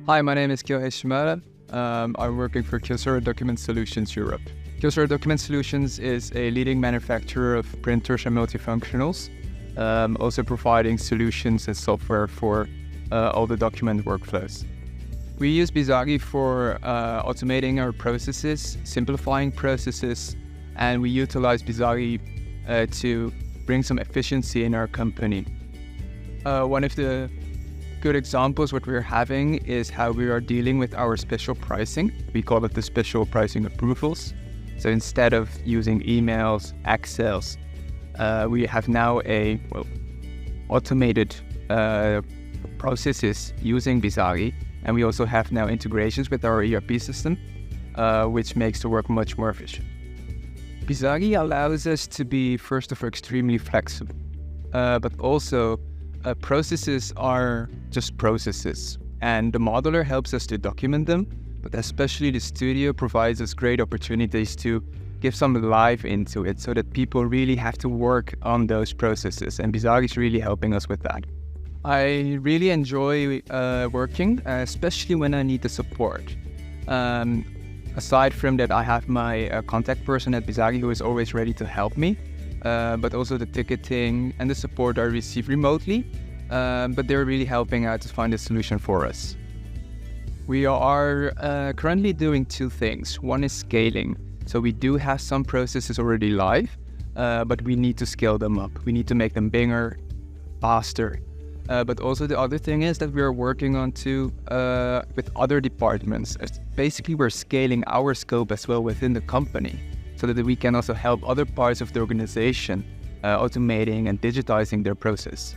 Hi, my name is Kyocera. I'm working for Kyocera Document Solutions Europe. Kyocera Document Solutions is a leading manufacturer of printers and multifunctionals, also providing solutions and software for all the document workflows. We use Bizagi for automating our processes, simplifying processes, and we utilize Bizagi to bring some efficiency in our company. One of the good examples what we're having is how we are dealing with our special pricing. We call it the special pricing approvals. So instead of using emails, Excels, we have now automated processes using Bizagi, and we also have now integrations with our ERP system, which makes the work much more efficient. Bizagi allows us to be, first of all, extremely flexible, but also processes are just processes, and the modeler helps us to document them, but especially the studio provides us great opportunities to give some life into it so that people really have to work on those processes, and Bizagi is really helping us with that. I really enjoy working, especially when I need the support. Aside from that, I have my contact person at Bizagi who is always ready to help me. But also the ticketing and the support I receive remotely, but they're really helping out to find a solution for us. We are currently doing two things. One is scaling. So we do have some processes already live, but we need to scale them up. We need to make them bigger, faster. But also the other thing is that we are working on with other departments. Basically, we're scaling our scope as well within the company, so that we can also help other parts of the organization automating and digitizing their process.